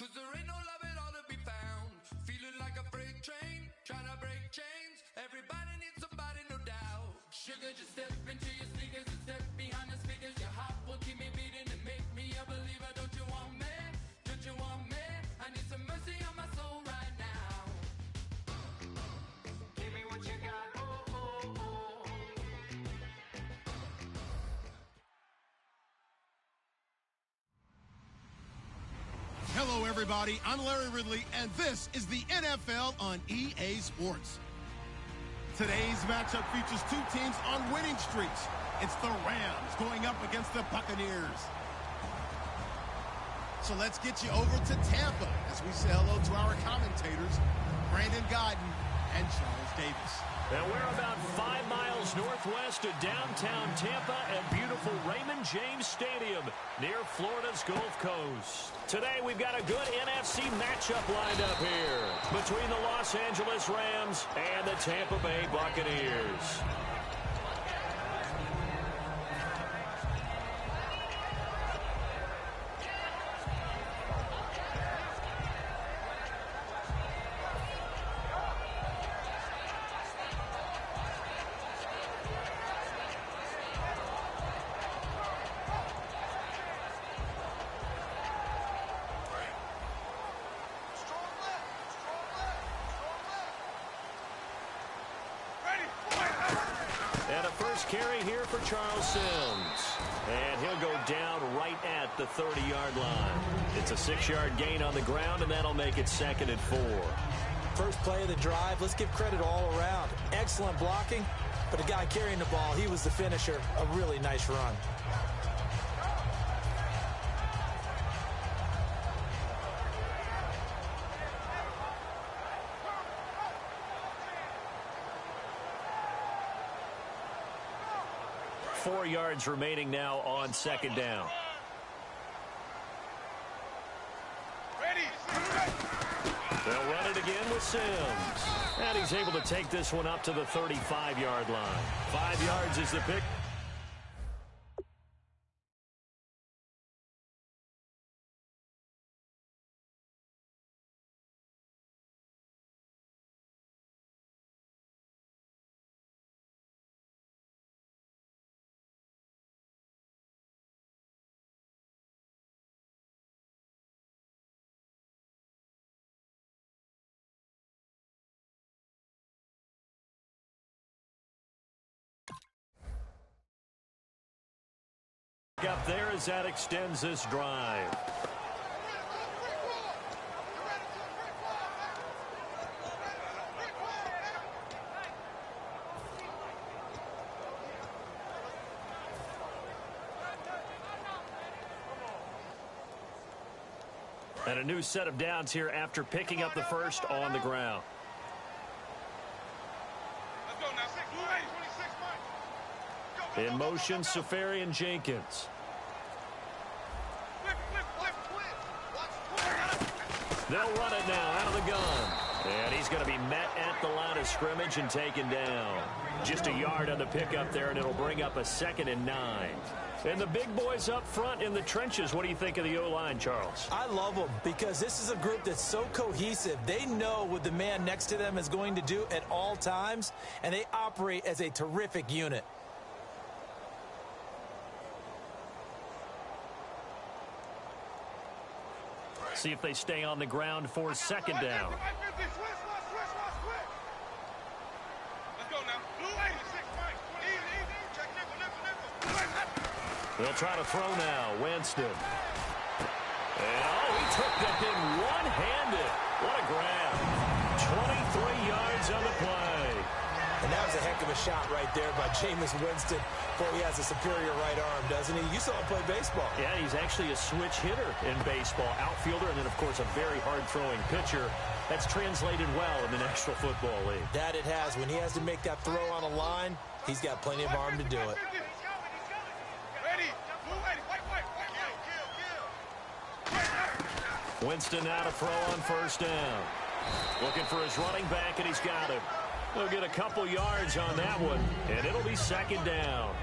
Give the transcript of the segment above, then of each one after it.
'cause there ain't no love at all to be found. Feeling like a freight train, trying to break chains. Everybody needs somebody, no doubt. Sugar, just step into your sneakers and step behind the speakers. Your heart will keep me beating and make me a believer. Don't you want me? Don't you want me? I need some mercy on my soul right now. Give me what you got. Oh, oh, oh. Hello, everybody. I'm Larry Ridley, and this is the NFL on EA Sports. Today's matchup features two teams on winning streaks. It's the Rams going up against the Buccaneers. So let's get you over to Tampa as we say hello to our commentators, Brandon Godden and Charles Davis. And we're about 5 miles northwest of downtown Tampa at beautiful Raymond James Stadium near Florida's Gulf Coast. Today we've got a good NFC matchup lined up here between the Los Angeles Rams and the Tampa Bay Buccaneers. And a first carry here for Charles Sims. And he'll go down right at the 30-yard line. It's a 6-yard gain on the ground, and that'll make it 2nd and 4. First play of the drive, let's give credit all around. Excellent blocking, but the guy carrying the ball, he was the finisher. A really nice run. Four yards remaining now on 2nd down. They'll run it again with Sims. And he's able to take this one up to the 35-yard line. 5 yards is the pick. Up there as that extends this drive. And a new set of downs here after picking up the first on the ground. In motion, Safarian Jenkins. They'll run it now out of the gun. And he's going to be met at the line of scrimmage and taken down. Just a yard on the pickup there, and it'll bring up a 2nd and 9. And the big boys up front in the trenches. What do you think of the O-line, Charles? I love them because this is a group that's so cohesive. They know what the man next to them is going to do at all times, and they operate as a terrific unit. See if they stay on the ground for 2nd down. They'll try to throw now. Winston. And, he took that thing one-handed. What a grab. 23 yards on the play. And that was a heck of a shot right there by Jameis Winston. Boy, he has a superior right arm, doesn't he? You saw him play baseball. Yeah, he's actually a switch hitter in baseball. Outfielder, and then, of course, a very hard-throwing pitcher. That's translated well in the National Football League. That it has. When he has to make that throw on a line, he's got plenty of arm to do it. Winston now to throw on 1st down. Looking for his running back, and he's got him. He'll get a couple yards on that one, and it'll be 2nd down.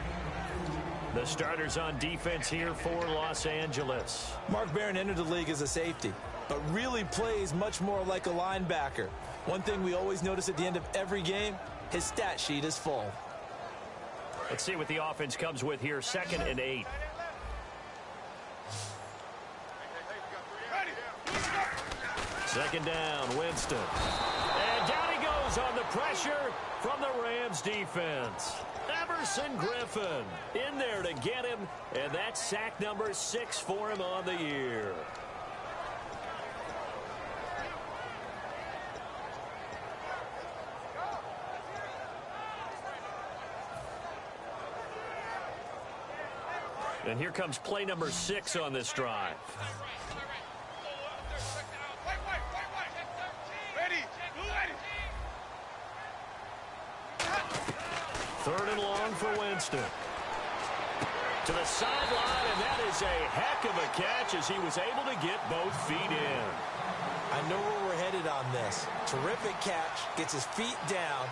The starters on defense here for Los Angeles. Mark Barron entered the league as a safety, but really plays much more like a linebacker. One thing we always notice at the end of every game, his stat sheet is full. Let's see what the offense comes with here. 2nd and 8. Second down, Winston. And down he goes on the pressure from the Rams defense. Everson Griffin in there to get him, and that's sack number 6 for him on the year. And here comes play number 6 on this drive. Third and long for Winston. To the sideline, and that is a heck of a catch as he was able to get both feet in. I know where we're headed on this. Terrific catch, gets his feet down,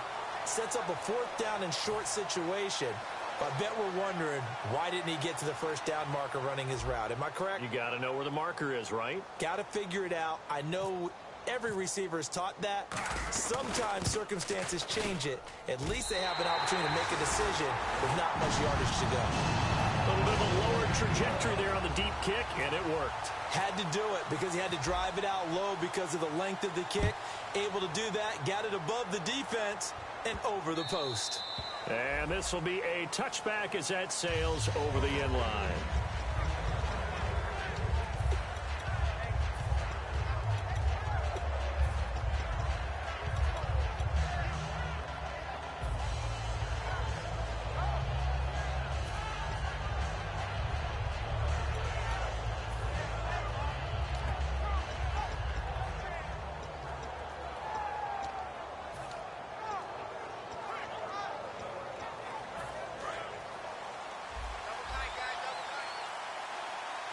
sets up a 4th down and short situation. But I bet we're wondering, why didn't he get to the first down marker running his route? Am I correct? You got to know where the marker is, right? Got to figure it out. I know every receiver is taught that. Sometimes circumstances change it. At least they have an opportunity to make a decision with not much yardage to go. A little bit of a lower trajectory there on the deep kick, and it worked. Had to do it because he had to drive it out low because of the length of the kick. Able to do that, got it above the defense and over the post. And this will be a touchback as that sails over the end line.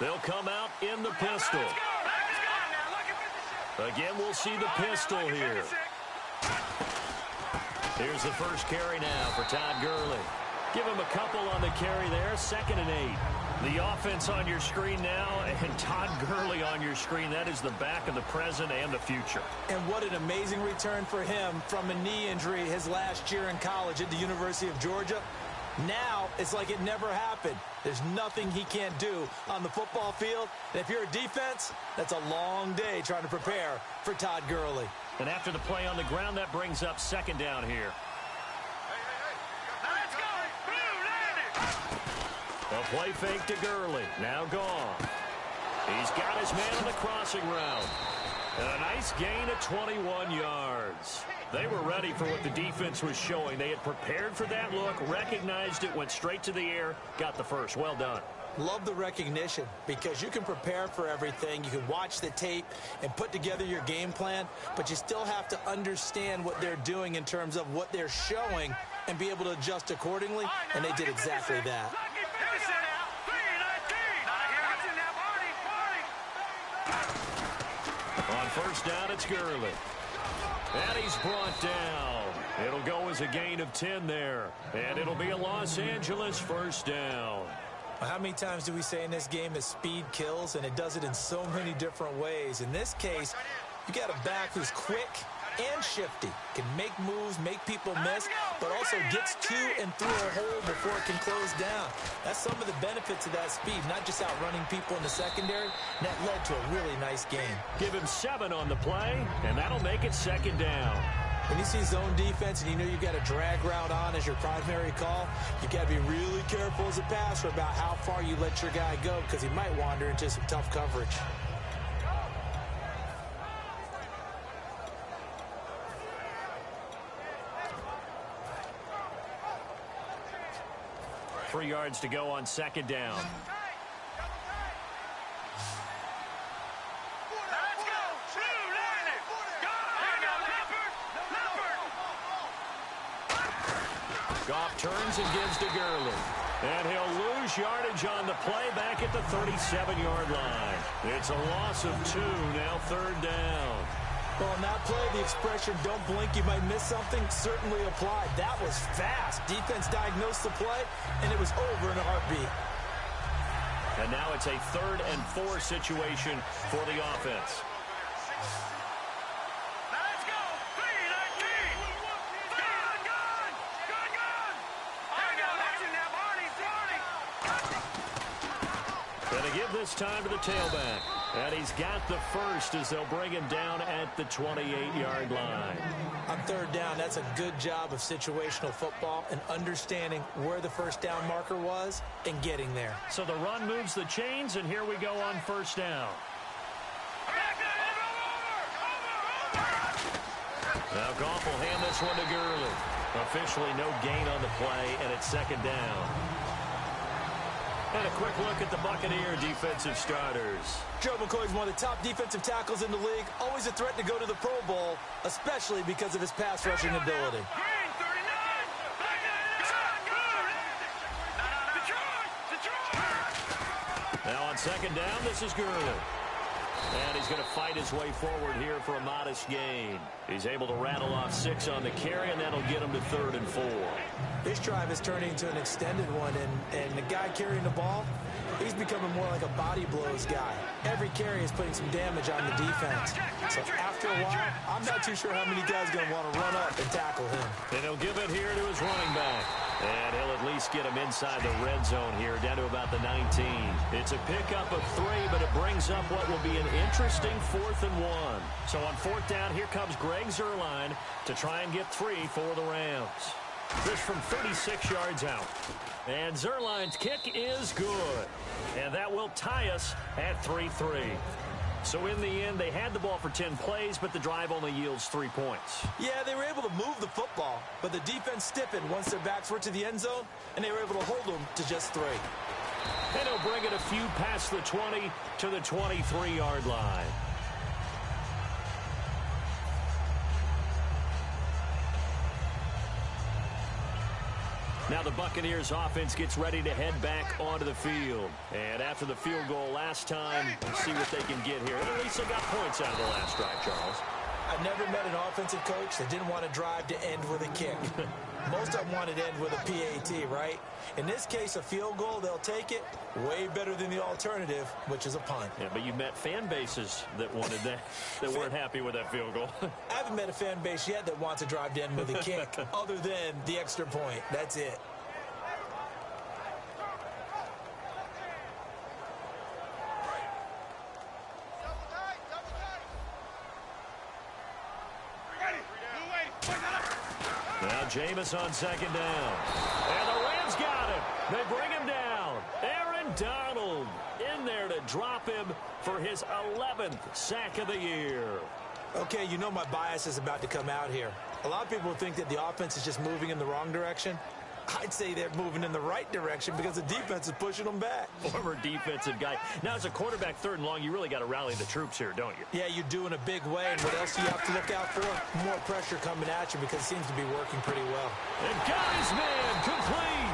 They'll come out in the pistol. Again, we'll see the pistol here. Here's the first carry now for Todd Gurley. Give him a couple on the carry there. 2nd and 8. The offense on your screen now, and Todd Gurley on your screen. That is the back of the present and the future. And what an amazing return for him from a knee injury his last year in college at the University of Georgia. Now, it's like it never happened. There's nothing he can't do on the football field. And if you're a defense, that's a long day trying to prepare for Todd Gurley. And after the play on the ground, that brings up 2nd down here. Let's go! A play fake to Gurley. Now gone. He's got his man on the crossing route. And a nice gain of 21 yards. They were ready for what the defense was showing. They had prepared for that look, recognized it, went straight to the air, got the first. Well done. Love the recognition because you can prepare for everything. You can watch the tape and put together your game plan, but you still have to understand what they're doing in terms of what they're showing and be able to adjust accordingly, and they did exactly that. On first down, it's Gurley. And he's brought down. It'll go as a gain of 10 there. And it'll be a Los Angeles first down. How many times do we say in this game that speed kills, and it does it in so many different ways? In this case, you got a back who's quick and shifty, can make moves, make people miss, but also gets to and through a hole before it can close down. That's some of the benefits of that speed, not just outrunning people in the secondary. And that led to a really nice game. Give him 7 on the play, and that'll make it 2nd down. When you see zone defense and you know you've got a drag route on as your primary call, you got to be really careful as a passer about how far you let your guy go because he might wander into some tough coverage. Three yards to go on 2nd down. Goff turns and gives to Gurley. And he'll lose yardage on the play back at the 37-yard line. It's a loss of 2, now 3rd down. Well, on that play, the expression, don't blink, you might miss something, certainly applied. That was fast. Defense diagnosed the play, and it was over in a heartbeat. And now it's a 3rd and 4 situation for the offense. Let's go. 3-19. Good. I got action now, Barney. Going to give this time to the tailback. And he's got the first as they'll bring him down at the 28-yard line. On 3rd down, that's a good job of situational football and understanding where the first down marker was and getting there. So the run moves the chains, and here we go on 1st down. Now Goff will hand this one to Gurley. Officially no gain on the play, and it's 2nd down. And a quick look at the Buccaneer defensive starters. Joe McCoy's one of the top defensive tackles in the league. Always a threat to go to the Pro Bowl, especially because of his pass rushing ability. Now on 2nd down, this is Gurley. And he's going to fight his way forward here for a modest gain. He's able to rattle off 6 on the carry, and that'll get him to 3rd and 4. This drive is turning into an extended one, and the guy carrying the ball, he's becoming more like a body blows guy. Every carry is putting some damage on the defense. So after a while, I'm not too sure how many guys are going to want to run up and tackle him. And he'll give it here to his running back. And he'll at least get him inside the red zone here, down to about the 19. It's a pickup of 3, but it brings up what will be an interesting 4th and 1. So on 4th down, here comes Greg Zuerlein to try and get 3 for the Rams. This from 36 yards out. And Zuerlein's kick is good. And that will tie us at 3-3. So in the end, they had the ball for 10 plays, but the drive only yields 3 points. Yeah, they were able to move the football, but the defense stiffened once their backs were to the end zone, and they were able to hold them to just 3. And he'll bring it a few past the 20 to the 23-yard line. Now the Buccaneers offense gets ready to head back onto the field. And after the field goal last time, we'll see what they can get here. At least they got points out of the last drive, Charles. I've never met an offensive coach that didn't want to drive to end with a kick. Most of them wanted to end with a PAT, right? In this case, a field goal, they'll take it. Way better than the alternative, which is a punt. Yeah, but you've met fan bases that wanted that, that weren't happy with that field goal. I haven't met a fan base yet that wants to drive to end with a kick, other than the extra point. That's it. Now Jameis on 2nd down. And the Rams got him. They bring him down. Aaron Donald in there to drop him for his 11th sack of the year. Okay, you know my bias is about to come out here. A lot of people think that the offense is just moving in the wrong direction. I'd say they're moving in the right direction because the defense is pushing them back. Former defensive guy. Now, as a quarterback 3rd and long, you really got to rally the troops here, don't you? Yeah, you do in a big way. And what else do you have to look out for? More pressure coming at you because it seems to be working pretty well. And got his man complete.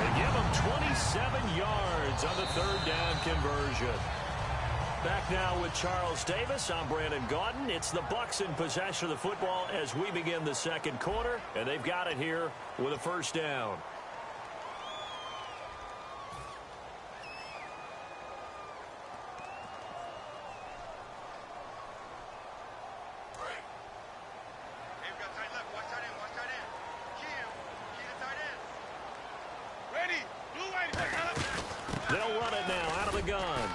They give him 27 yards on the 3rd down conversion. Back now with Charles Davis. I'm Brandon Gaudin. It's the Bucs in possession of the football as we begin the 2nd quarter, and they've got it here with a 1st down. They'll run it now out of the gun.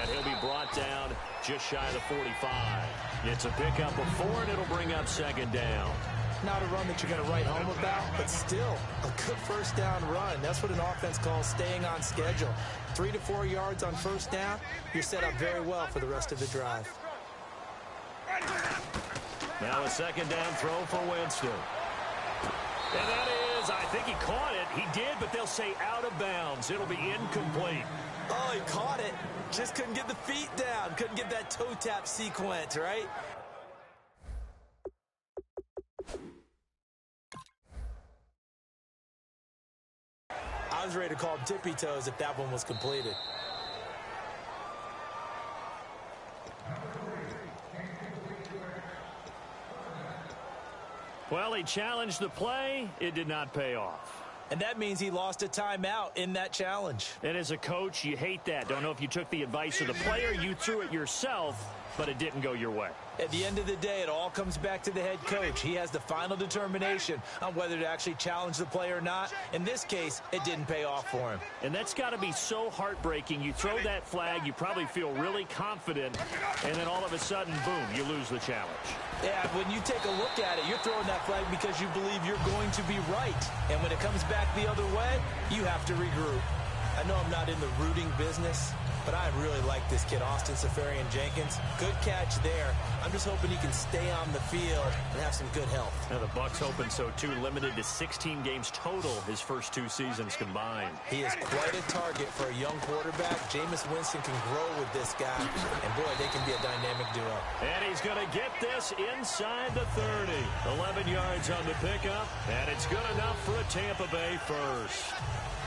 And he'll be brought down just shy of the 45. It's a pickup of 4, and it'll bring up 2nd down. Not a run that you're going to write home about, but still a good 1st down run. That's what an offense calls staying on schedule. 3 to 4 yards on 1st down, you're set up very well for the rest of the drive. Now a 2nd down throw for Winston. And that is, I think he caught it. He did, but they'll say out of bounds. It'll be incomplete. Oh, he caught it. Just couldn't get the feet down. Couldn't get that toe tap sequence, right? I was ready to call him tippy toes if that one was completed. Well, he challenged the play. It did not pay off. And that means he lost a timeout in that challenge. And as a coach, you hate that. Don't know if you took the advice of the player, you threw it yourself, but it didn't go your way. At the end of the day, it all comes back to the head coach. He has the final determination on whether to actually challenge the play or not. In this case, it didn't pay off for him. And that's got to be so heartbreaking. You throw that flag, you probably feel really confident, and then all of a sudden, boom, you lose the challenge. Yeah, when you take a look at it, you're throwing that flag because you believe you're going to be right. And when it comes back the other way, you have to regroup. I know I'm not in the rooting business, but I really like this kid, Austin Seferian-Jenkins. Good catch there. I'm just hoping he can stay on the field and have some good health. Now the Bucs hoping so too, limited to 16 games total his first 2 seasons combined. He is quite a target for a young quarterback. Jameis Winston can grow with this guy, and boy, they can be a dynamic duo. And he's going to get this inside the 30. 11 yards on the pickup, and it's good enough for a Tampa Bay first.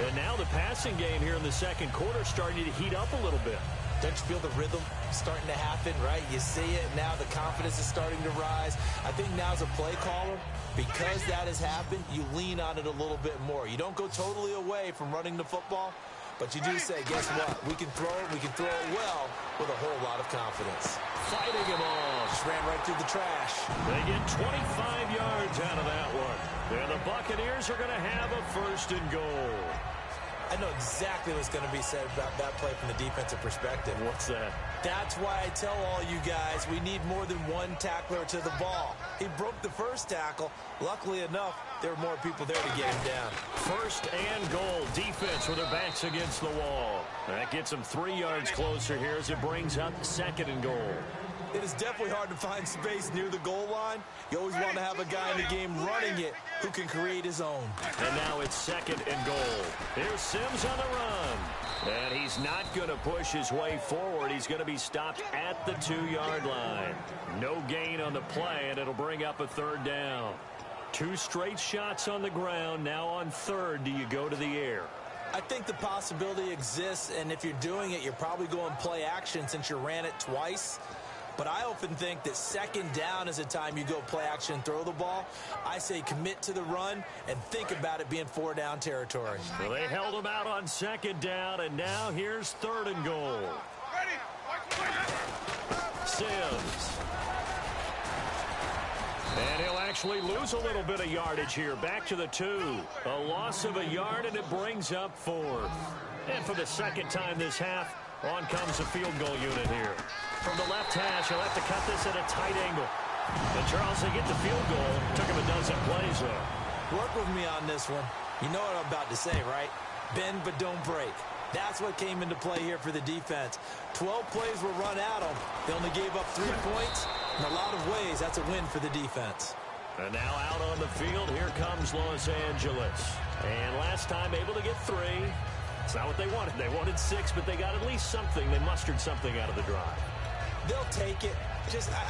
And now the passing game here in the second quarter starting to heat up a little bit. Don't you feel the rhythm starting to happen, right? You see it now. The confidence is starting to rise. I think now as a play caller, because that has happened, you lean on it a little bit more. You don't go totally away from running the football, but you do say, guess what? We can throw it. We can throw it well with a whole lot of confidence. Fighting him off. Just ran right through the trash. They get 25 yards out of that one. And the Buccaneers are going to have a 1st and goal. I know exactly what's going to be said about that play from the defensive perspective. What's that? That's why I tell all you guys we need more than one tackler to the ball. He broke the first tackle. Luckily enough, there were more people there to get him down. 1st and goal. Defense with their backs against the wall. That gets them 3 yards closer here as it brings up 2nd and goal. It is definitely hard to find space near the goal line. You always want to have a guy in the game running it who can create his own. And now it's 2nd and goal. Here's Sims on the run. And he's not going to push his way forward. He's going to be stopped at the 2-yard line. No gain on the play, and it'll bring up a 3rd down. 2 straight shots on the ground. Now on 3rd, do you go to the air? I think the possibility exists, and if you're doing it, you're probably going play action since you ran it twice. But I often think that 2nd down is a time you go play action and throw the ball. I say commit to the run and think about it being 4-down territory. Well, they held him out on 2nd down, and now here's 3rd and goal. Sims. And he'll actually lose a little bit of yardage here. Back to the 2. A loss of a yard, and it brings up 4th. And for the 2nd time this half, on comes the field goal unit here. From the left hash, he'll have to cut this at a tight angle. And Charles, they get the field goal. Took him a dozen plays, though. Work with me on this one. You know what I'm about to say, right? Bend but don't break. That's what came into play here for the defense. 12 plays were run at them. They only gave up 3 points. In a lot of ways, that's a win for the defense. And now out on the field, here comes Los Angeles. And last time able to get 3. It's not what they wanted. They wanted 6, but they got at least something. They mustered something out of the drive. They'll take it.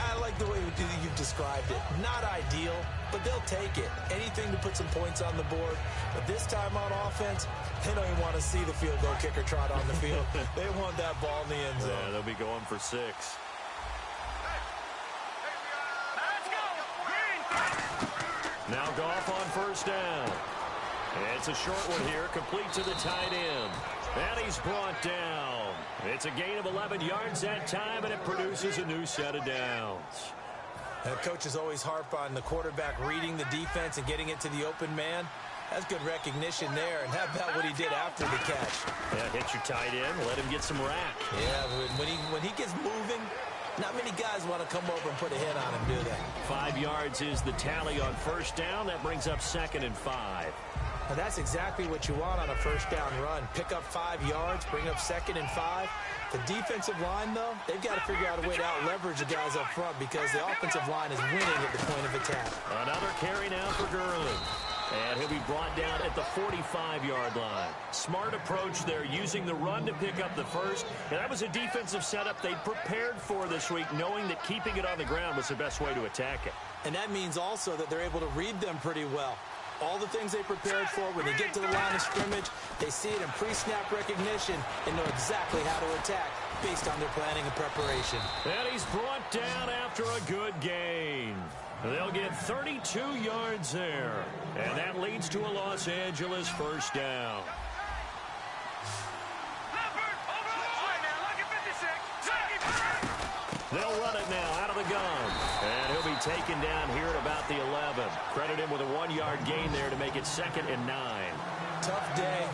I like the way you've described it. Not ideal, but they'll take it. Anything to put some points on the board. But this time on offense, they don't even want to see the field goal kicker trot on the field. They want that ball in the end zone. Yeah, they'll be going for 6. Now Goff on 1st down. It's a short one here, complete to the tight end. And he's brought down. It's a gain of 11 yards that time, and it produces a new set of downs. And coaches always harp on the quarterback reading the defense and getting it to the open man. That's good recognition there. And how about what he did after the catch? Yeah, hit your tight end, let him get some rack. Yeah, when he gets moving, not many guys want to come over and put a hit on him, do they? 5 yards is the tally on 1st down. That brings up 2nd and 5. Now that's exactly what you want on a 1st down run. Pick up 5 yards, bring up 2nd and 5. The defensive line, though, they've got to figure out a way to out-leverage the guys up front because the offensive line is winning at the point of attack. Another carry now for Gurley. And he'll be brought down at the 45-yard line. Smart approach there, using the run to pick up the 1st. And that was a defensive setup they prepared for this week, knowing that keeping it on the ground was the best way to attack it. And that means also that they're able to read them pretty well. All the things they prepared for, when they get to the line of scrimmage, they see it in pre-snap recognition and know exactly how to attack based on their planning and preparation. And he's brought down after a good gain. They'll get 32 yards there. And that leads to a Los Angeles first down. They'll run it now out of the gun. And he'll be taken down here at about the 11. Credit him with a 1-yard gain there to make it 2nd and 9. Tough day,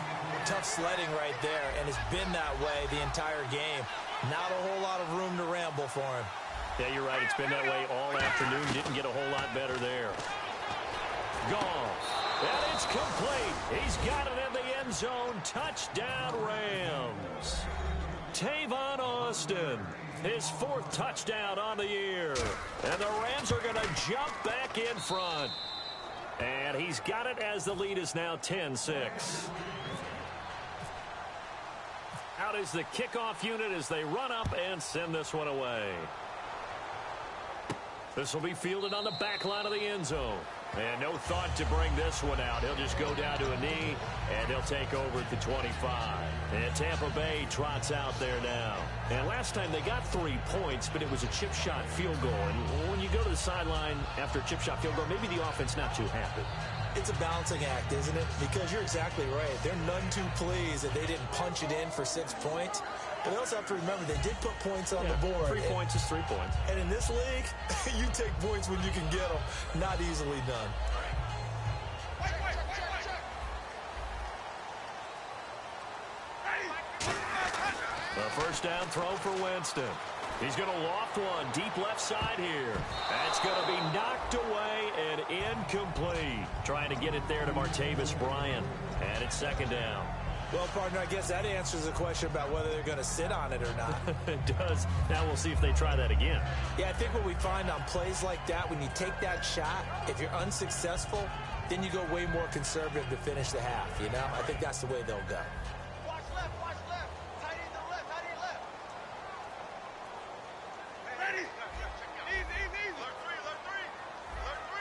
tough sledding right there, and it's been that way the entire game. Not a whole lot of room to ramble for him. Yeah, you're right. It's been that way all afternoon. Didn't get a whole lot better there. Gone. And it's complete. He's got it in the end zone. Touchdown, Rams. Tavon Austin, his 4th touchdown on the year. And the Rams are going to jump back in front. And he's got it as the lead is now 10-6. Out is the kickoff unit as they run up and send this one away. This will be fielded on the back line of the end zone. And no thought to bring this one out. He'll just go down to a knee, and they'll take over at the 25. And Tampa Bay trots out there now. And last time they got 3 points, but it was a chip shot field goal. And when you go to the sideline after a chip shot field goal, maybe the offense not too happy. It's a balancing act, isn't it? Because you're exactly right. They're none too pleased that they didn't punch it in for 6 points. But they also have to remember they did put points on the board. 3 points is 3 points. And in this league, you take points when you can get them. Not easily done. The first down throw for Winston. He's going to loft one deep left side here. That's going to be knocked away and incomplete. Trying to get it there to Martavis Bryant. And it's 2nd down. Well, partner, I guess that answers the question about whether they're going to sit on it or not. It does. Now we'll see if they try that again. Yeah, I think what we find on plays like that, when you take that shot, if you're unsuccessful, then you go way more conservative to finish the half, you know? I think that's the way they'll go. Watch left, watch left. Tight end to the left, tight end left. Ready? Easy. Alert 3. Alert 3.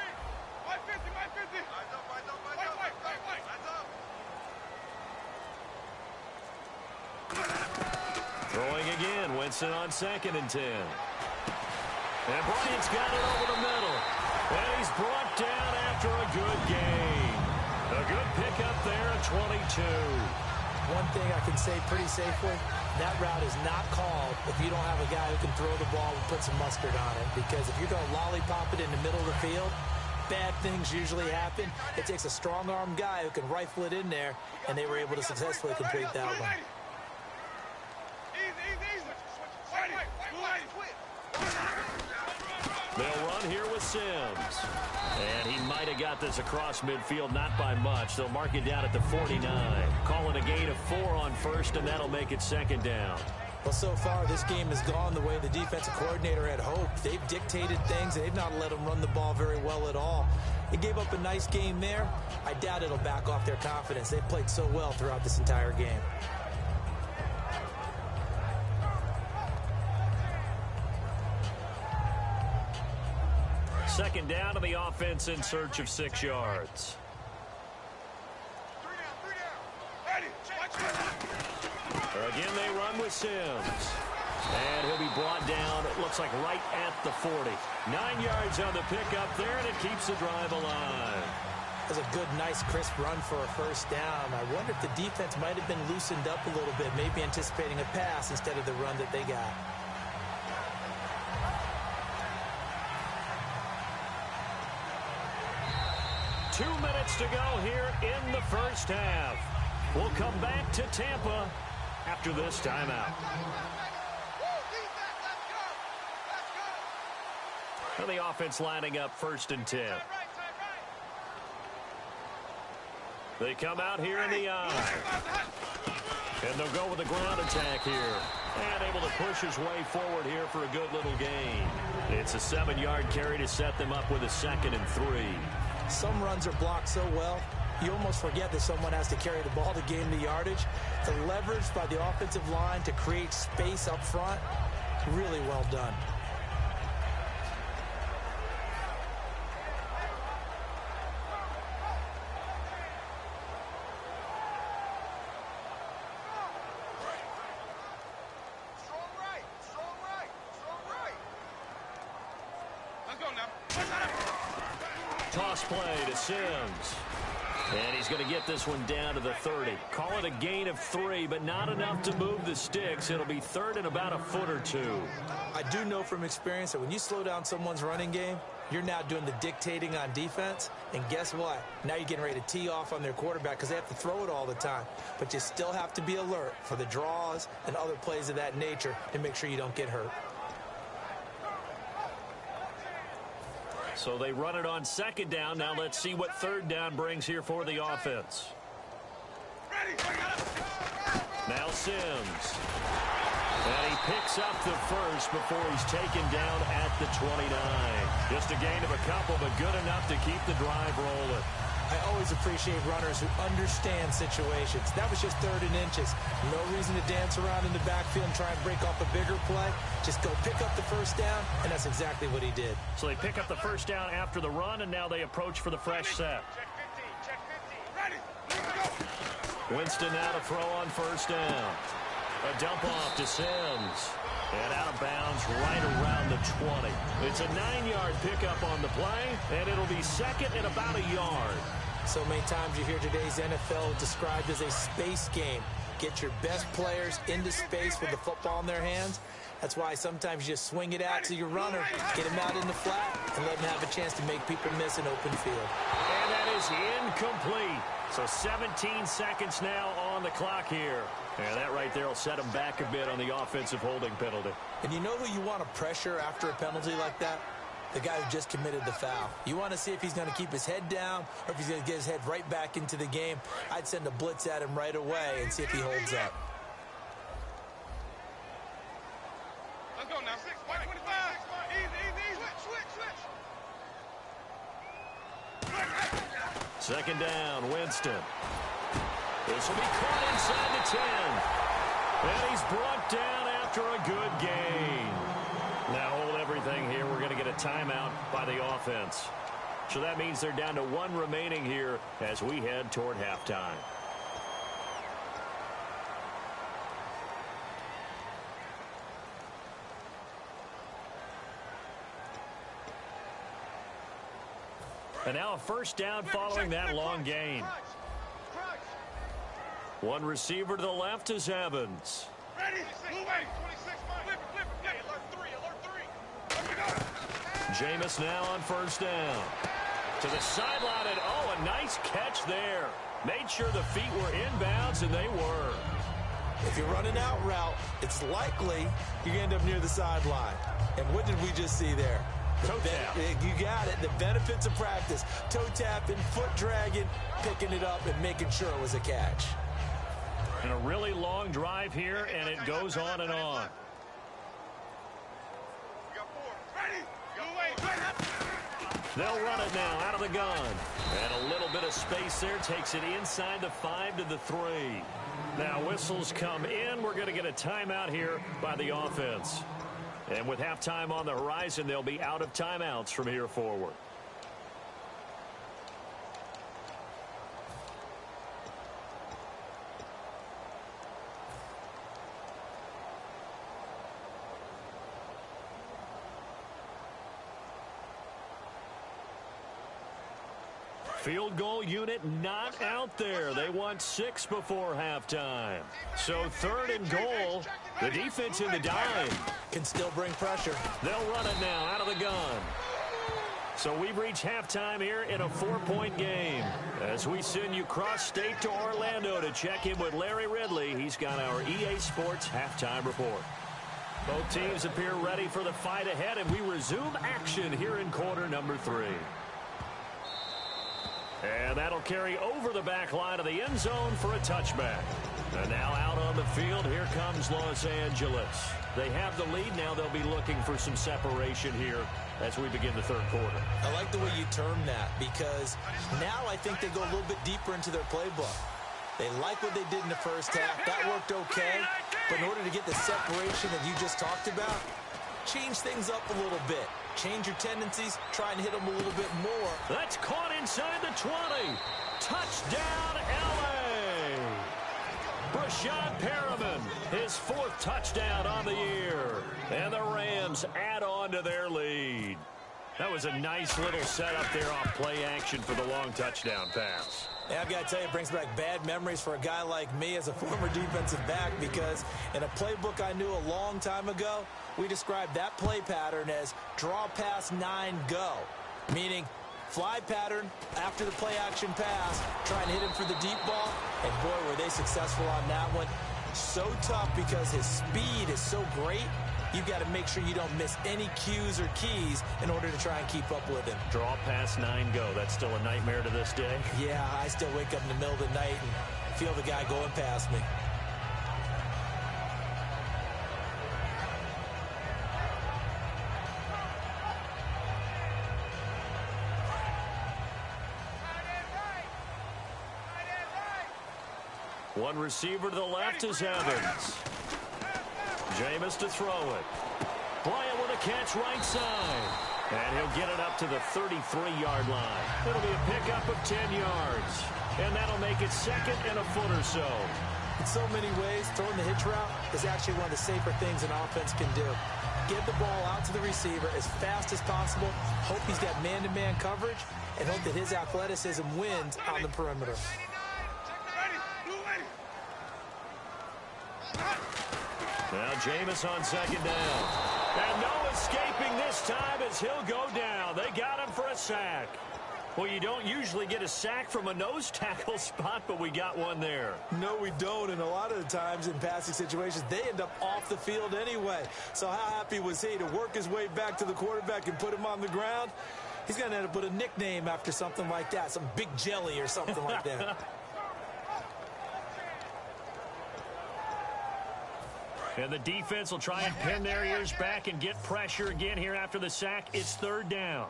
White 50. Eyes up. White. Eyes up. Throwing again. Winston on 2nd and 10. And Bryant's got it over the middle. And he's brought down after a good gain. A good pickup there at 22. One thing I can say pretty safely, that route is not called if you don't have a guy who can throw the ball and put some mustard on it. Because if you're going to lollipop it in the middle of the field, bad things usually happen. It takes a strong-arm guy who can rifle it in there, and they were able to successfully complete that one. They'll run here with Sims. And he might have got this across midfield, not by much. They'll mark it down at the 49. Calling a gain of 4 on 1st, and that'll make it 2nd down. Well, so far, this game has gone the way the defensive coordinator had hoped. They've dictated things. They've not let them run the ball very well at all. They gave up a nice game there. I doubt it'll back off their confidence. They've played so well throughout this entire game. Second down to the offense in search of 6 yards. 3 down. Again, they run with Sims. And he'll be brought down, it looks like right at the 40. 9 yards on the pickup there, and it keeps the drive alive. That's a good, nice, crisp run for a first down. I wonder if the defense might have been loosened up a little bit, maybe anticipating a pass instead of the run that they got. Two minutes to go here in the first half. We'll come back to Tampa after this timeout. And the offense lining up 1st and 10. They come out here in the eye. And they'll go with the ground attack here. And able to push his way forward here for a good little gain. It's a 7-yard carry to set them up with a 2nd and 3. Some runs are blocked so well, you almost forget that someone has to carry the ball to gain the yardage. The leverage by the offensive line to create space up front, really well done. Let's go now. Toss play to Sims. And he's going to get this one down to the 30. Call it a gain of 3, but not enough to move the sticks. It'll be third and about a foot or two. I do know from experience that when you slow down someone's running game, you're now doing the dictating on defense. And guess what? Now you're getting ready to tee off on their quarterback because they have to throw it all the time. But you still have to be alert for the draws and other plays of that nature to make sure you don't get hurt. So they run it on second down. Now let's see what third down brings here for the offense. Now Sims. And he picks up the first before he's taken down at the 29. Just a gain of a couple, but good enough to keep the drive rolling. I always appreciate runners who understand situations. That was just 3rd and inches. No reason to dance around in the backfield and try and break off a bigger play. Just go pick up the first down, and that's exactly what he did. So they pick up the first down after the run, and now they approach for the fresh set. Check 15. Ready. Winston now to throw on first down. A dump off to Sims. And out of bounds right around the 20. It's a 9-yard pickup on the play, and it'll be second and about a yard. So many times you hear today's NFL described as a space game. Get your best players into space with the football in their hands. That's why sometimes you just swing it out to your runner, get him out in the flat, and let him have a chance to make people miss an open field. And that is incomplete. So 17 seconds now on the clock here. And that right there will set him back a bit on the offensive holding penalty. And you know who you want to pressure after a penalty like that? The guy who just committed the foul. You want to see if he's going to keep his head down or if he's going to get his head right back into the game. I'd send a blitz at him right away and see if he holds up. Let's go now. 125. Easy. Switch. Second down, Winston. This will be caught inside the 10. And he's brought down after a good gain. Now hold everything here. We're going to get a timeout by the offense. So that means they're down to 1 remaining here as we head toward halftime. And now a first down following that long gain. One receiver to the left is Evans. Ready. Move away. 26. Flip. Alert 3. Jameis now on first down. To the sideline, and oh, a nice catch there. Made sure the feet were inbounds, and they were. If you're running out route, it's likely you're going to end up near the sideline. And what did we just see there? Toe tap. You got it. The benefits of practice. Toe tapping, foot dragging, picking it up, and making sure it was a catch. And a really long drive here, and it goes on and on. We got 4. Ready. Go away. They'll run it now out of the gun. And a little bit of space there takes it inside the 5 to the 3. Now whistles come in. We're going to get a timeout here by the offense. And with halftime on the horizon, they'll be out of timeouts from here forward. Field goal unit not out there. They want 6 before halftime. So 3rd and goal. The defense in the dime. Can still bring pressure. They'll run it now out of the gun. So we've reached halftime here in a 4-point game. As we send you cross-state to Orlando to check in with Larry Ridley. He's got our EA Sports halftime report. Both teams appear ready for the fight ahead, and we resume action here in quarter number 3. And that'll carry over the back line of the end zone for a touchback. And now out on the field, here comes Los Angeles. They have the lead. Now they'll be looking for some separation here as we begin the 3rd quarter. I like the way you term that because now I think they go a little bit deeper into their playbook. They like what they did in the first half. That worked okay. But in order to get the separation that you just talked about, change things up a little bit. Change your tendencies. Try and hit them a little bit more. That's caught inside the 20. Touchdown, L.A. Brashad Perriman, his 4th touchdown on the year. And the Rams add on to their lead. That was a nice little setup there off play action for the long touchdown pass. Yeah, I've got to tell you, it brings back bad memories for a guy like me as a former defensive back, because in a playbook I knew a long time ago, we described that play pattern as draw pass 9 go, meaning fly pattern after the play action pass, trying to hit him for the deep ball, and boy, were they successful on that one. So tough because his speed is so great. You've got to make sure you don't miss any cues or keys in order to try and keep up with him. Draw pass 9 go. That's still a nightmare to this day? Yeah, I still wake up in the middle of the night and feel the guy going past me. One receiver to the left is Evans. Jameis to throw it. Bryant with a catch right side. And he'll get it up to the 33-yard line. It'll be a pickup of 10 yards. And that'll make it second and a foot or so. In so many ways, throwing the hitch route is actually one of the safer things an offense can do. Get the ball out to the receiver as fast as possible, hope he's got man-to-man coverage, and hope that his athleticism wins on the perimeter. Now Jameis on second down. And no escaping this time as he'll go down. They got him for a sack. Well, you don't usually get a sack from a nose tackle spot, but we got one there. No, we don't, and a lot of the times in passing situations, they end up off the field anyway. So how happy was he to work his way back to the quarterback and put him on the ground? He's going to end up with a nickname after something like that, some Big Jelly or something like that. And the defense will try and pin their ears back and get pressure again here after the sack. It's third down.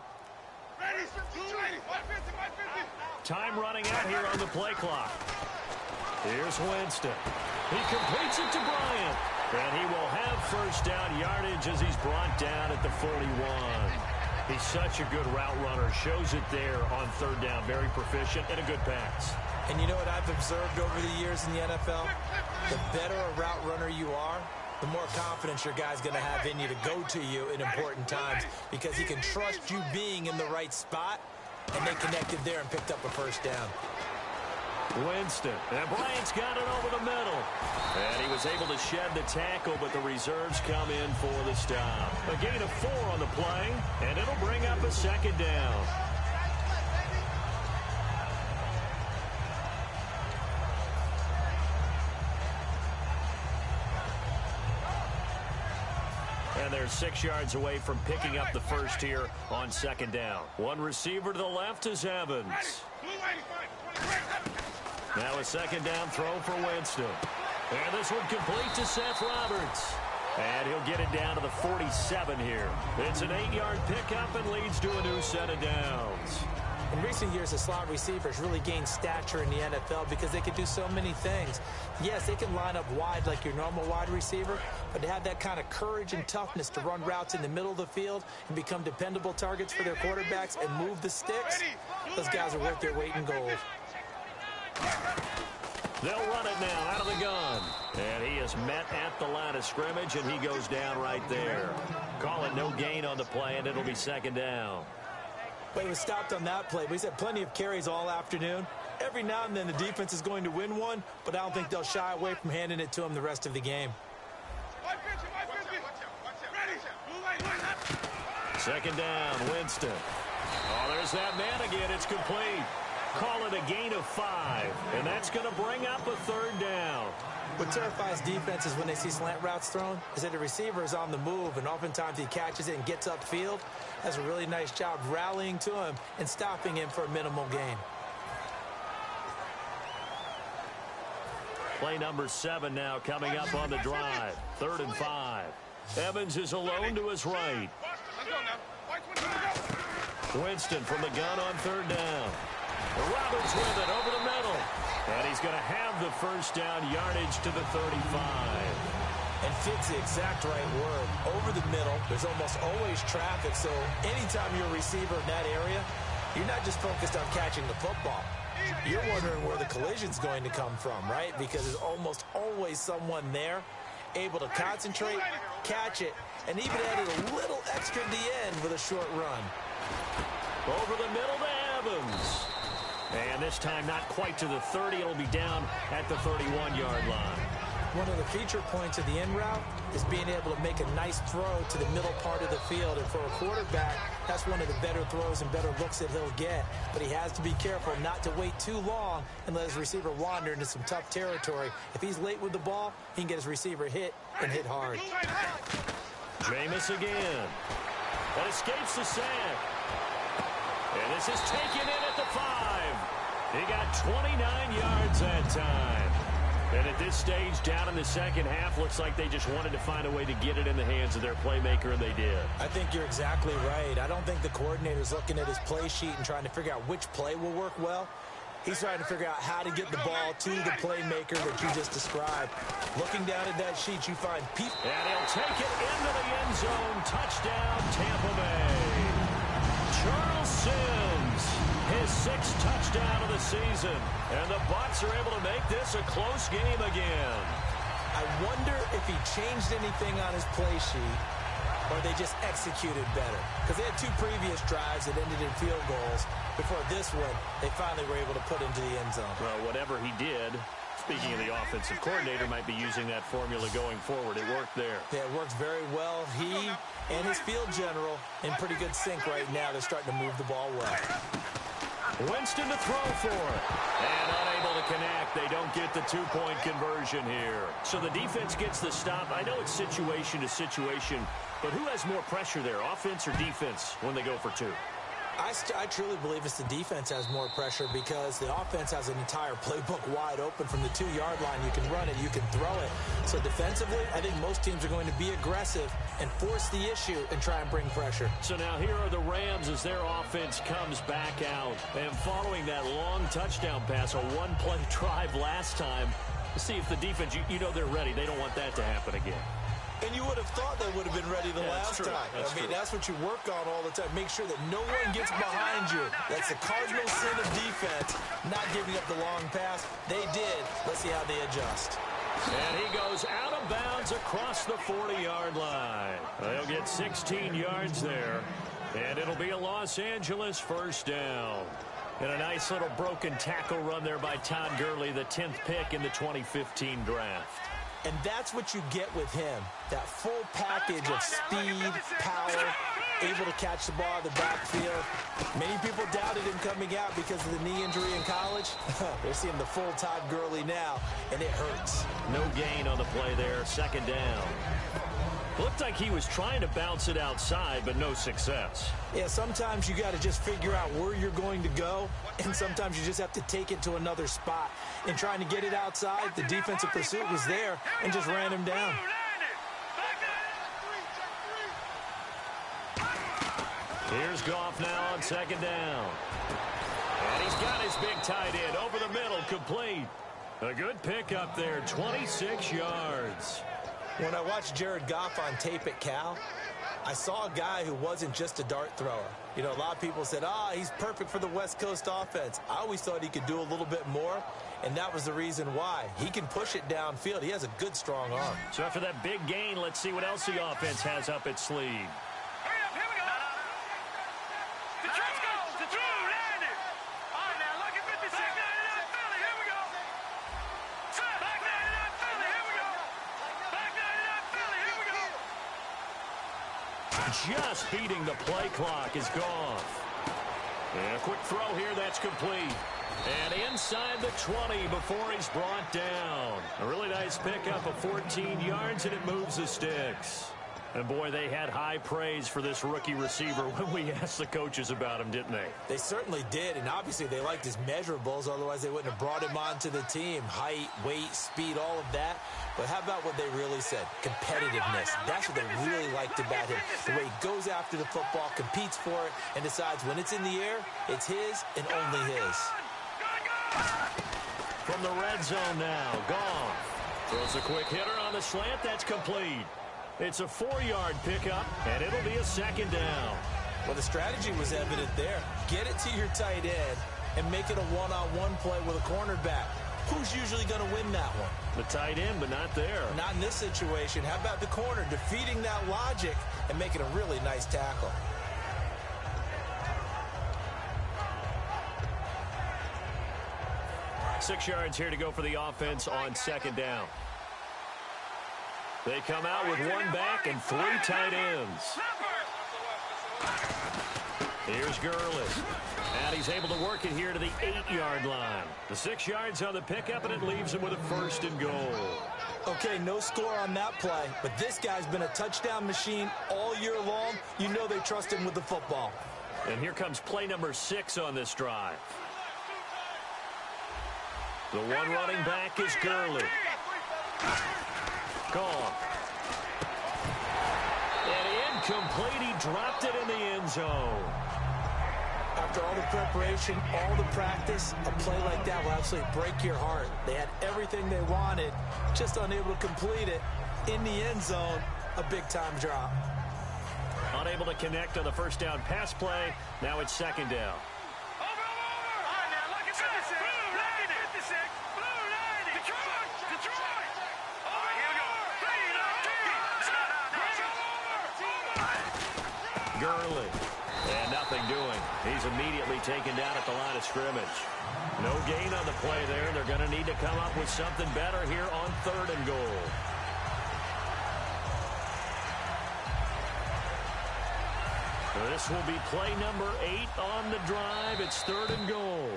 Time running out here on the play clock. Here's Winston. He completes it to Bryant. And he will have first down yardage as he's brought down at the 41. He's such a good route runner. Shows it there on third down. Very proficient and a good pass. And you know what I've observed over the years in the NFL? The better a route runner you are, the more confidence your guy's going to have in you to go to you in important times, because he can trust you being in the right spot, and they connected there and picked up a first down. Winston, and Bryant's got it over the middle. And he was able to shed the tackle, but the reserves come in for the stop. A gain of 4 on the play, and it'll bring up a second down. And they're 6 yards away from picking up the first here on second down. One receiver to the left is Evans. Now a second down throw for Winston. And this one complete to Seth Roberts. And he'll get it down to the 47 here. It's an 8-yard pickup and leads to a new set of downs. In recent years, the slot receivers really gained stature in the NFL because they can do so many things. Yes, they can line up wide like your normal wide receiver, but to have that kind of courage and toughness to run routes in the middle of the field and become dependable targets for their quarterbacks and move the sticks, those guys are worth their weight in gold. They'll run it now out of the gun. And he is met at the line of scrimmage, and he goes down right there. Call it no gain on the play, and it'll be second down. Well, he was stopped on that play, but he's had plenty of carries all afternoon. Every now and then the defense is going to win one, but I don't think they'll shy away from handing it to him the rest of the game. Second down, Winston. Oh, there's that man again. It's complete. Call it a gain of 5, and that's going to bring up a third down. What terrifies defenses when they see slant routes thrown is that the receiver is on the move, and oftentimes he catches it and gets upfield. Does a really nice job rallying to him and stopping him for a minimal gain. Play number 7 now coming up on the drive. 3rd and 5. Evans is alone to his right. Winston from the gun on 3rd down. Roberts with it over the middle. And he's going to have the first down yardage to the 35. And fits the exact right word. Over the middle, there's almost always traffic, so anytime you're a receiver in that area, you're not just focused on catching the football. You're wondering where the collision's going to come from, right? Because there's almost always someone there able to concentrate, catch it, and even add a little extra at the end with a short run. Over the middle to Evans. And this time not quite to the 30. It'll be down at the 31-yard line. One of the feature points of the in route is being able to make a nice throw to the middle part of the field. And for a quarterback, that's one of the better throws and better looks that he'll get. But he has to be careful not to wait too long and let his receiver wander into some tough territory. If he's late with the ball, he can get his receiver hit and hit hard. Jameis again. That escapes the sack. And this is taken in at the 5. He got 29 yards that time. And at this stage, down in the second half, looks like they just wanted to find a way to get it in the hands of their playmaker, and they did. I think you're exactly right. I don't think the coordinator's looking at his play sheet and trying to figure out which play will work well. He's trying to figure out how to get the ball to the playmaker that you just described. Looking down at that sheet, you find people. And he'll take it into the end zone. Touchdown, Tampa Bay. Charles Sims, his 6th touchdown of the season. And the Bucs are able to make this a close game again. I wonder if he changed anything on his play sheet or they just executed better. Because they had 2 previous drives that ended in field goals. Before this one, they finally were able to put into the end zone. Well, whatever he did, speaking of the offensive coordinator, might be using that formula going forward. It worked there. Yeah, it worked very well. He and his field general in pretty good sync right now. They're starting to move the ball well. Winston to throw for it. And unable to connect. They don't get the 2-point conversion here. So the defense gets the stop. I know it's situation to situation, but who has more pressure there, offense or defense, when they go for 2? I truly believe it's the defense has more pressure because the offense has an entire playbook wide open from the 2-yard line. You can run it, you can throw it. So defensively, I think most teams are going to be aggressive and force the issue and try and bring pressure. So now here are the Rams as their offense comes back out. And following that long touchdown pass, a 1-play drive last time, see if the defense, you know they're ready. They don't want that to happen again. And you would have thought they would have been ready the last time. That's what you work on all the time. Make sure that no one gets behind you. That's the cardinal sin of defense, not giving up the long pass. They did. Let's see how they adjust. And he goes out of bounds across the 40-yard line. They'll get 16 yards there. And it'll be a Los Angeles first down. And a nice little broken tackle run there by Todd Gurley, the 10th pick in the 2015 draft. And that's what you get with him, that full package of speed, power, able to catch the ball in the backfield. Many people doubted him coming out because of the knee injury in college. They're seeing the full Todd Gurley now, and it hurts. No gain on the play there, second down. Looked like he was trying to bounce it outside, but no success. Yeah, sometimes you got to just figure out where you're going to go, and sometimes you just have to take it to another spot. In trying to get it outside, the defensive pursuit was there and just ran him down. Here's Goff now on second down. And he's got his big tight end over the middle, complete. A good pickup there, 26 yards. When I watched Jared Goff on tape at Cal, I saw a guy who wasn't just a dart thrower. You know, a lot of people said, he's perfect for the West Coast offense. I always thought he could do a little bit more, and that was the reason why. He can push it downfield. He has a good, strong arm. So after that big gain, let's see what else the offense has up its sleeve. Just beating the play clock is Goff. And a quick throw here, that's complete. And inside the 20 before he's brought down. A really nice pickup of 14 yards, and it moves the sticks. And boy, they had high praise for this rookie receiver when we asked the coaches about him, didn't they? They certainly did, and obviously they liked his measurables, otherwise they wouldn't have brought him onto the team. Height, weight, speed, all of that. But how about what they really said? Competitiveness. That's what they really liked about him. The way he goes after the football, competes for it, and decides when it's in the air, it's his and only his. From the red zone now, Goff throws a quick hitter on the slant. That's complete. It's a 4-yard pickup, and it'll be a second down. Well, the strategy was evident there. Get it to your tight end and make it a one-on-one play with a cornerback. Who's usually going to win that one? The tight end, but not there. Not in this situation. How about the corner defeating that logic and making a really nice tackle? 6 yards here to go for the offense on second down. They come out with one back and 3 tight ends. Here's Gurley. And he's able to work it here to the 8-yard line. The 6 yards on the pickup, and it leaves him with a 1st and goal. Okay, no score on that play, but this guy's been a touchdown machine all year long. You know they trust him with the football. And here comes play number 6 on this drive. The one running back is Gurley. Gone. And incomplete. He dropped it in the end zone. After all the preparation, all the practice, a play like that will absolutely break your heart. They had everything they wanted, just unable to complete it. In the end zone, a big-time drop. Unable to connect on the first down pass play. Now it's second down. Gurley. And nothing doing. He's immediately taken down at the line of scrimmage. No gain on the play there. They're going to need to come up with something better here on 3rd and goal. This will be play number 8 on the drive. It's 3rd and goal.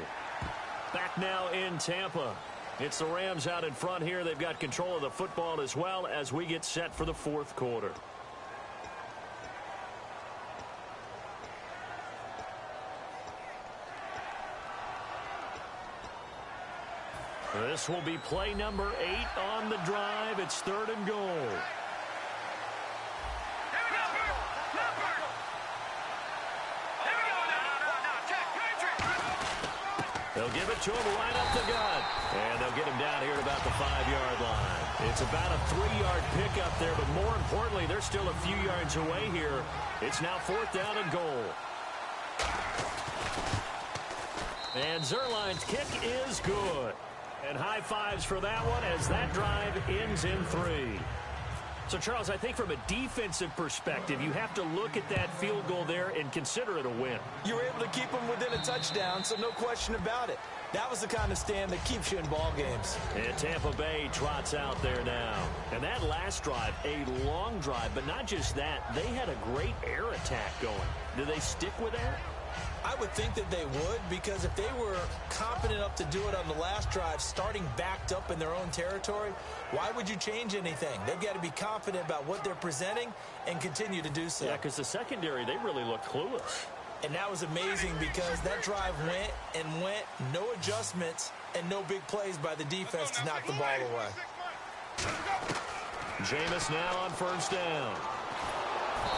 Back now in Tampa. It's the Rams out in front here. They've got control of the football as well as we get set for the 4th quarter. This will be play number 8 on the drive. It's 3rd and goal. They'll give it to him right up the gut. And they'll get him down here at about the 5-yard line. It's about a 3-yard pickup there, but more importantly, they're still a few yards away here. It's now 4th down and goal. And Zerline's kick is good. And high fives for that one as that drive ends in 3. So, Charles, I think from a defensive perspective, you have to look at that field goal there and consider it a win. You were able to keep them within a touchdown, so no question about it. That was the kind of stand that keeps you in ball games. And Tampa Bay trots out there now. And that last drive, a long drive, but not just that. They had a great air attack going. Do they stick with that? I would think that they would, because if they were confident enough to do it on the last drive, starting backed up in their own territory, why would you change anything? They've got to be confident about what they're presenting and continue to do so. Yeah, because the secondary, they really looked clueless. And that was amazing because that drive went and went, no adjustments, and no big plays by the defense to knock the ball away. Jameis now on 1st down.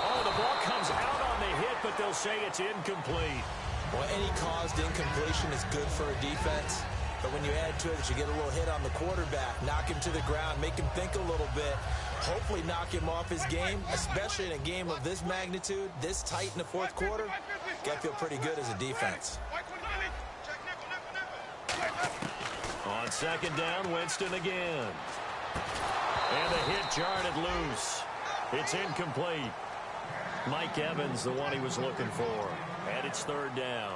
Oh, the ball comes out on the hit, but they'll say it's incomplete. Well, any caused incompletion is good for a defense. But when you add to it that you get a little hit on the quarterback, knock him to the ground, make him think a little bit, hopefully knock him off his game, especially in a game of this magnitude, this tight in the 4th quarter, got to feel pretty good as a defense. On 2nd down, Winston again. And the hit jarred it loose. It's incomplete. Mike Evans, the one he was looking for. And it's 3rd down.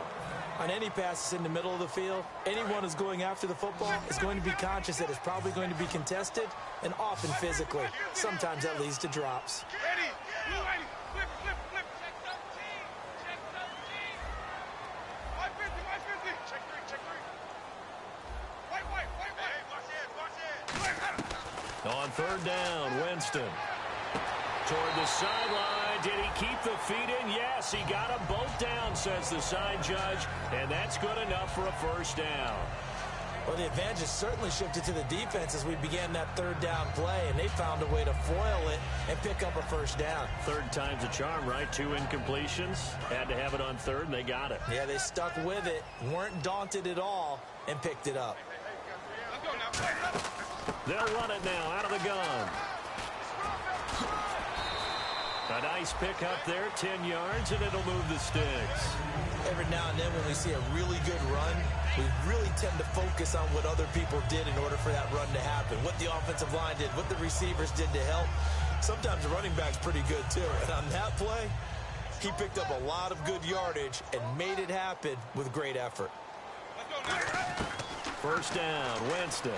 On any passes in the middle of the field, anyone who's going after the football is going to be conscious that it's probably going to be contested and often physically. Sometimes that leads to drops. Ready. Flip. Check 13. Check 3. Check 3. White. On 3rd down, Winston. Toward the sideline. Did he keep the feet in? Yes, he got them both down, says the side judge. And that's good enough for a 1st down. Well, the advantage certainly shifted to the defense as we began that 3rd down play, and they found a way to foil it and pick up a 1st down. 3rd time's a charm, right? 2 incompletions. Had to have it on 3rd, and they got it. Yeah, they stuck with it, weren't daunted at all, and picked it up. They'll run it now out of the gun. A nice pickup there, 10 yards, and it'll move the sticks. Every now and then when we see a really good run, we really tend to focus on what other people did in order for that run to happen, what the offensive line did, what the receivers did to help. Sometimes the running back's pretty good, too. And on that play, he picked up a lot of good yardage and made it happen with great effort. First down, Winston.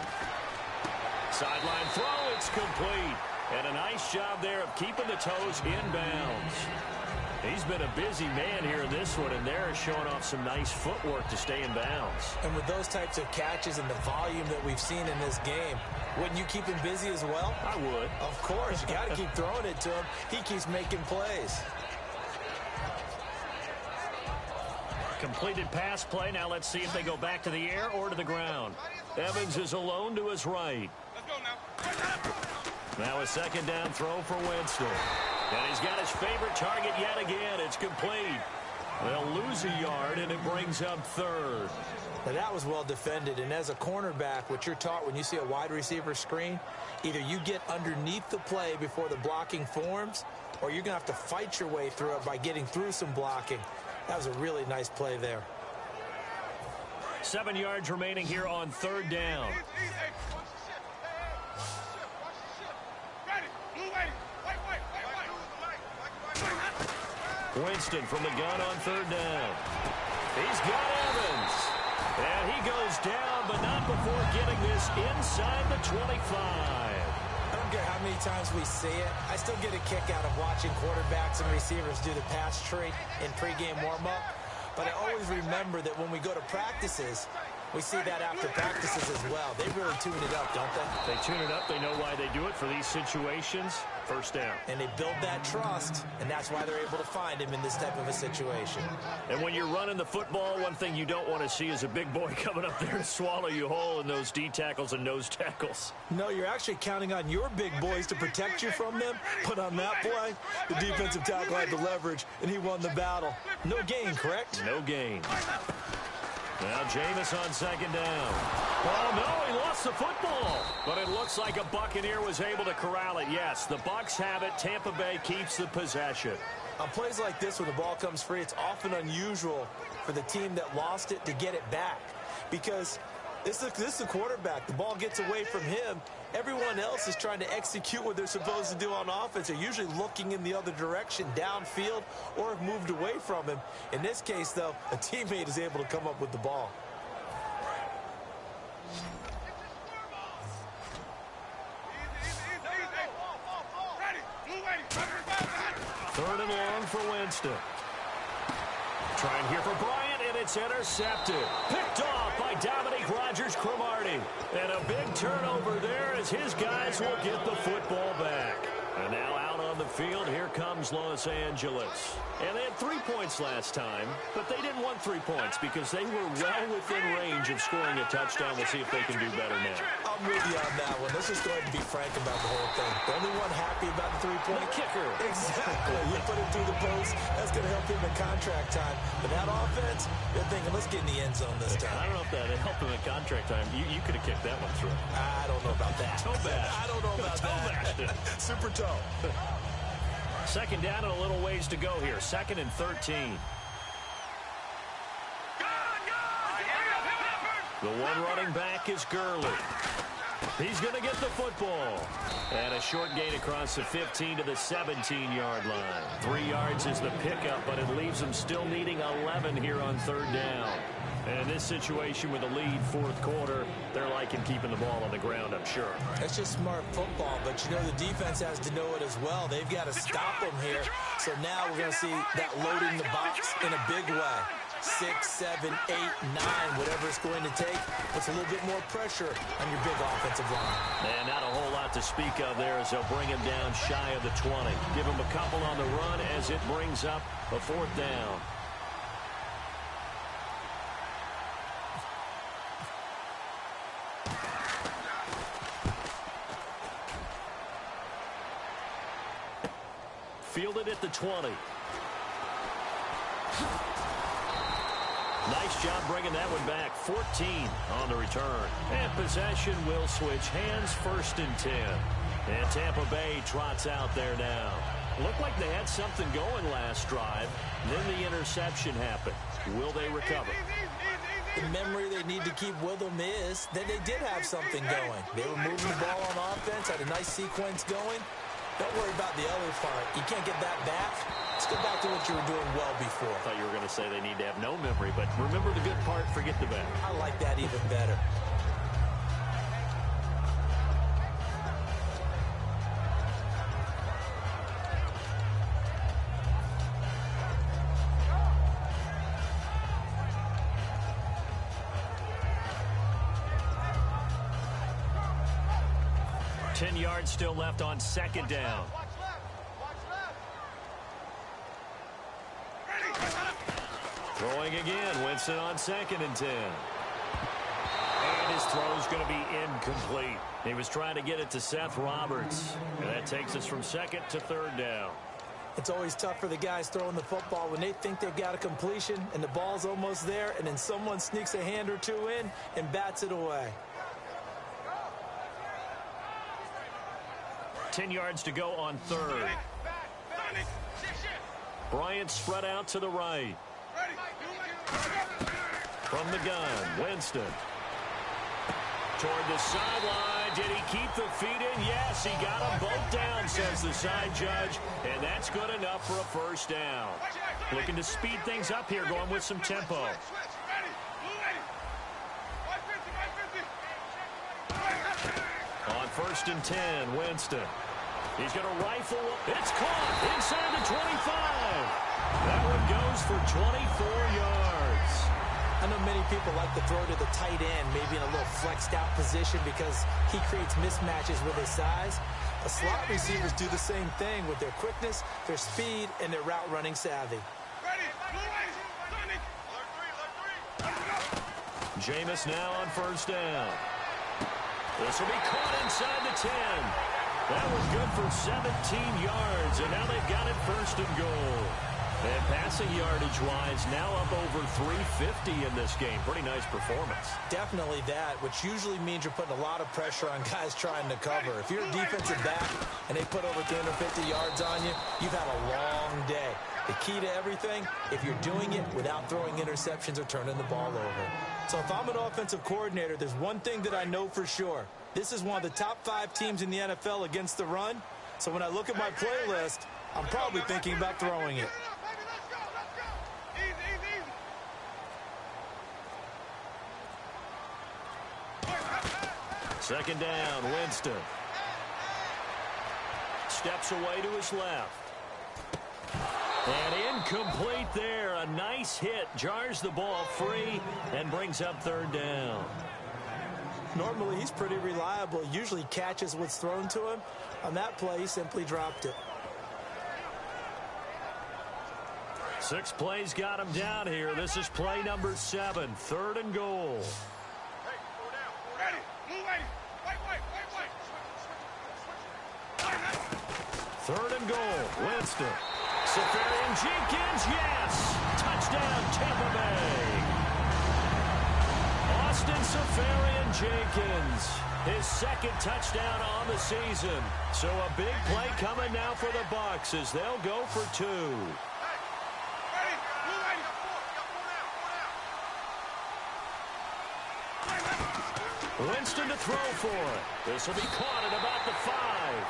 Sideline throw, it's complete. And a nice job there of keeping the toes inbounds. He's been a busy man here in this one, and they're showing off some nice footwork to stay in bounds. And with those types of catches and the volume that we've seen in this game, wouldn't you keep him busy as well? I would. Of course. You got to keep throwing it to him. He keeps making plays. Completed pass play. Now let's see if they go back to the air or to the ground. Evans is alone to his right. Let's go now. Now a second down throw for Winston. And he's got his favorite target yet again. It's complete. They'll lose a yard, and it brings up third. Now that was well defended, and as a cornerback, what you're taught when you see a wide receiver screen, either you get underneath the play before the blocking forms, or you're going to have to fight your way through it by getting through some blocking. That was a really nice play there. 7 yards remaining here on third down. Winston from the gun on third down. He's got Evans. And he goes down, but not before getting this inside the 25. I don't care how many times we see it. I still get a kick out of watching quarterbacks and receivers do the pass tree in pregame warm-up. But I always remember that when we go to practices, we see that after practices as well. They really tune it up, don't they? They tune it up. They know why they do it for these situations. First down. And they build that trust, and that's why they're able to find him in this type of a situation. And when you're running the football, one thing you don't want to see is a big boy coming up there and swallow you whole in those D tackles and nose tackles. No, you're actually counting on your big boys to protect you from them. But on that play, the defensive tackle had the leverage, and he won the battle. No gain, correct? No gain. Now Jameis on second down. Oh, no, he lost the football. But it looks like a Buccaneer was able to corral it. Yes, the Bucs have it. Tampa Bay keeps the possession. On plays like this where the ball comes free, it's often unusual for the team that lost it to get it back. Because this is the quarterback. The ball gets away from him. Everyone else is trying to execute what they're supposed to do on offense. They're usually looking in the other direction, downfield, or have moved away from him. In this case, though, a teammate is able to come up with the ball. Third and long for Winston. Trying here for Bryant, and it's intercepted. Picked off by Dominique Rodgers-Cromartie. And a big turnover there as his guys will get the football back. And now out on the field, here comes Los Angeles. And they had 3 points last time, but they didn't want 3 points because they were well within range of scoring a touchdown. We'll see if they can do better now. I'm with you on that one. Let's just go ahead and be frank about the whole thing. The only one happy about the 3-point kicker. Exactly. You put it through the post. That's going to help him in contract time. But that offense, they're thinking, let's get in the end zone this time. I don't know if that helped him in contract time. You could have kicked that one through. I don't know about that. Toe bash. I don't know about that. Super toe. Second down and a little ways to go here. 2nd and 13. The one running back is Gurley. He's going to get the football. And a short gain across the 15 to the 17-yard line. 3 yards is the pickup, but it leaves them still needing 11 here on third down. And in this situation with a lead, fourth quarter, they're liking keeping the ball on the ground, I'm sure. That's just smart football, but you know the defense has to know it as well. They've got to stop them here. So now we're going to see that loading the box in a big way. 6, 7, 8, 9, whatever it's going to take. Puts a little bit more pressure on your big offensive line. And not a whole lot to speak of there as they'll bring him down shy of the 20. Give him a couple on the run as it brings up a fourth down. Fielded at the 20. Nice job bringing that one back. 14 on the return. And possession will switch hands, 1st and 10. And Tampa Bay trots out there now. Looked like they had something going last drive. Then the interception happened. Will they recover? The memory they need to keep with them is that they did have something going. They were moving the ball on offense, had a nice sequence going. Don't worry about the other part. You can't get that back. Let's go back to what you were doing well before. I thought you were going to say they need to have no memory, but remember the good part, forget the bad. I like that even better. 10 yards still left on second down. Watch left. Throwing again. Winston on 2nd and 10. And his throw's going to be incomplete. He was trying to get it to Seth Roberts. And that takes us from 2nd to 3rd down. It's always tough for the guys throwing the football when they think they've got a completion and the ball's almost there, and then someone sneaks a hand or two in and bats it away. 10 yards to go on 3rd. Bryant spread out to the right. From the gun, Winston. Toward the sideline. Did he keep the feet in? Yes, he got them both down, says the side judge. And that's good enough for a first down. Looking to speed things up here, going with some tempo. On 1st and 10, Winston. He's going to rifle. It's caught inside the 25. That one goes for 24 yards. I know many people like to throw to the tight end, maybe in a little flexed out position because he creates mismatches with his size. The slot receivers do the same thing with their quickness, their speed, and their route running savvy. Jameis now on 1st down. This will be caught inside the 10. That was good for 17 yards, and now they've got it 1st and goal. And passing yardage-wise, now up over 350 in this game. Pretty nice performance. Definitely that, which usually means you're putting a lot of pressure on guys trying to cover. If you're a defensive back and they put over 350 yards on you, you've had a long day. The key to everything, if you're doing it without throwing interceptions or turning the ball over. So if I'm an offensive coordinator, there's one thing that I know for sure. This is one of the top 5 teams in the NFL against the run. So when I look at my playlist, I'm probably thinking about throwing it. Second down, Winston. Steps away to his left. And incomplete there. A nice hit. Jars the ball free and brings up 3rd down. Normally, he's pretty reliable. Usually catches what's thrown to him. On that play, he simply dropped it. 6 plays got him down here. This is play number 7. 3rd and goal. Third and goal. Winston. Safarian Jenkins, yes! Touchdown, Tampa Bay. Austin Safarian Jenkins, his 2nd touchdown on the season. So a big play coming now for the Bucs as they'll go for 2. Winston to throw for it. This will be caught at about the 5.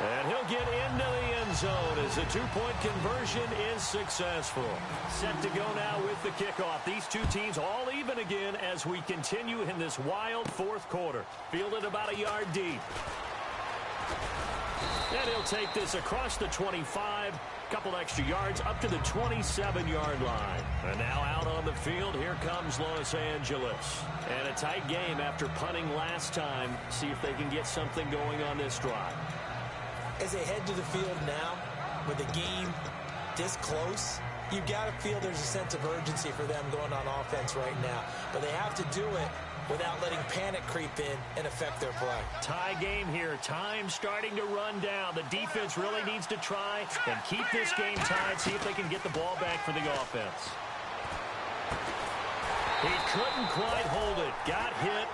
And he'll get into the end zone as the 2-point conversion is successful. Set to go now with the kickoff. These two teams all even again as we continue in this wild 4th quarter. Fielded about a yard deep. And he'll take this across the 25. Couple extra yards up to the 27-yard line. And now out on the field, here comes Los Angeles. And a tight game after punting last time. See if they can get something going on this drive. As they head to the field now, with the game this close, you've got to feel there's a sense of urgency for them going on offense right now. But they have to do it without letting panic creep in and affect their play. Tie game here. Time starting to run down. The defense really needs to try and keep this game tied, see if they can get the ball back for the offense. He couldn't quite hold it. Got hit.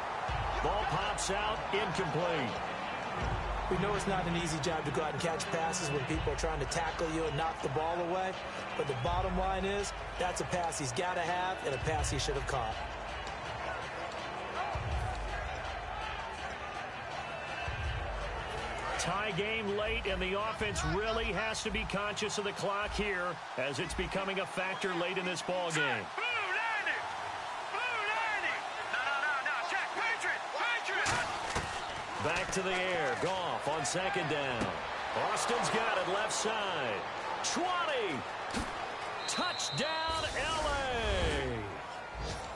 Ball pops out. Incomplete. We know it's not an easy job to go out and catch passes when people are trying to tackle you and knock the ball away. But the bottom line is, that's a pass he's got to have and a pass he should have caught. Tie game late, and the offense really has to be conscious of the clock here as it's becoming a factor late in this ball game. Back to the air. Goff on 2nd down. Austin's got it left side. 20. Touchdown, L.A.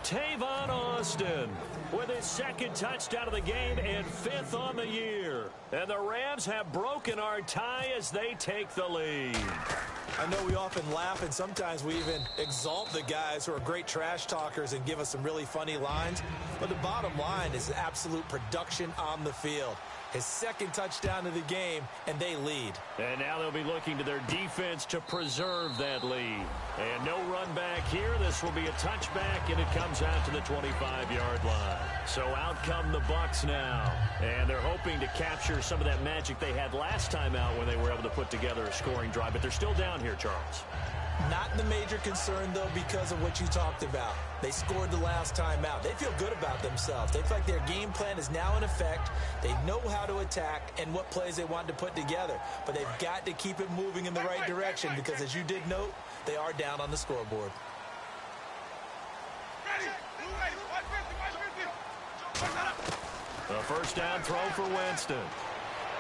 Tavon on Williston with his second touchdown of the game and 5th on the year. And the Rams have broken our tie as they take the lead. I know we often laugh and sometimes we even exalt the guys who are great trash talkers and give us some really funny lines. But the bottom line is absolute production on the field. His second touchdown of the game, and they lead. And now they'll be looking to their defense to preserve that lead. And no run back here. This will be a touchback, and it comes out to the 25-yard line. So out come the Bucs now. And they're hoping to capture some of that magic they had last time out when they were able to put together a scoring drive. But they're still down here, Charles. Not the major concern, though, because of what you talked about. They scored the last time out. They feel good about themselves. They feel like their game plan is now in effect. They know how to attack and what plays they want to put together. But they've got to keep it moving in the right direction because, as you did note, they are down on the scoreboard. A first down throw for Winston.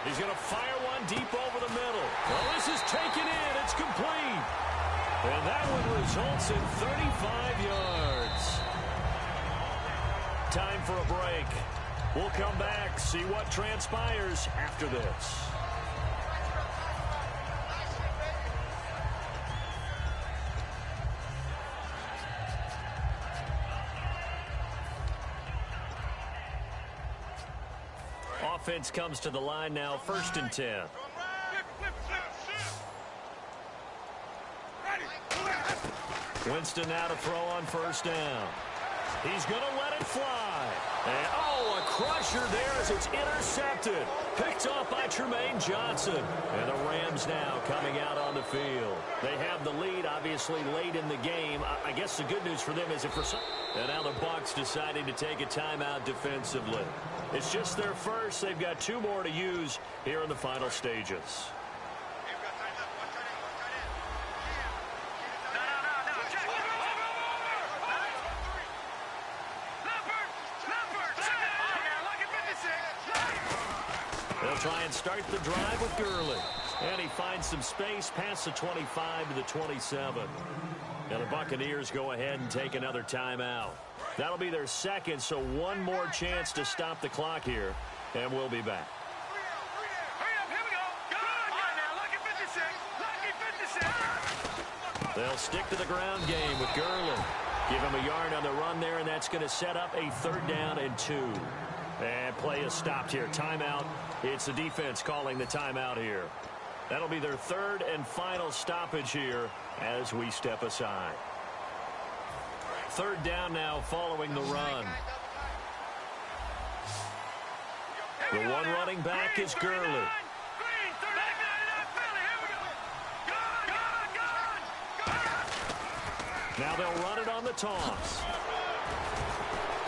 He's going to fire one deep over the middle. Well, this is taken in. It's complete. And that one results in 35 yards. Time for a break. We'll come back, see what transpires after this. Offense comes to the line now, 1st and 10. Winston now to throw on first down. He's going to let it fly. And, a crusher there as it's intercepted. Picked off by Tremaine Johnson. And the Rams now coming out on the field. They have the lead, obviously, late in the game. I guess the good news for them is if for some... And now the Bucs deciding to take a timeout defensively. It's just their first. They've got 2 more to use here in the final stages. They'll try and start the drive with Gurley. And he finds some space past the 25 to the 27. And the Buccaneers go ahead and take another timeout. That'll be their second, so one more chance to stop the clock here. And we'll be back. They'll stick to the ground game with Gurley. Give him a yard on the run there, and that's going to set up a 3rd down and 2. And play is stopped here. Timeout. It's the defense calling the timeout here. That'll be their 3rd and final stoppage here as we step aside. 3rd down now following the run. The one running back is Gurley. Now they'll run it on the toss.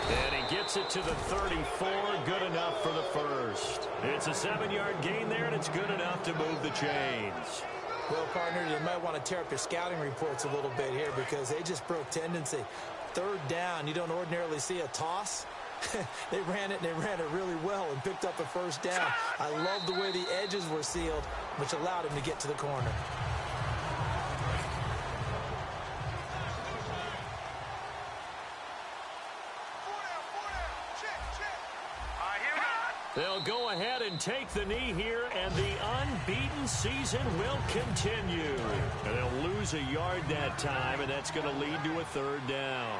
And he gets it to the 34, good enough for the first. It's a 7-yard gain there, and it's good enough to move the chains. Well, partner, you might want to tear up your scouting reports a little bit here because they just broke tendency. 3rd down, you don't ordinarily see a toss. They ran it, and they ran it really well and picked up a first down. I love the way the edges were sealed, which allowed him to get to the corner. They'll go ahead and take the knee here, and the unbeaten season will continue. And they'll lose a yard that time, and that's going to lead to a 3rd down.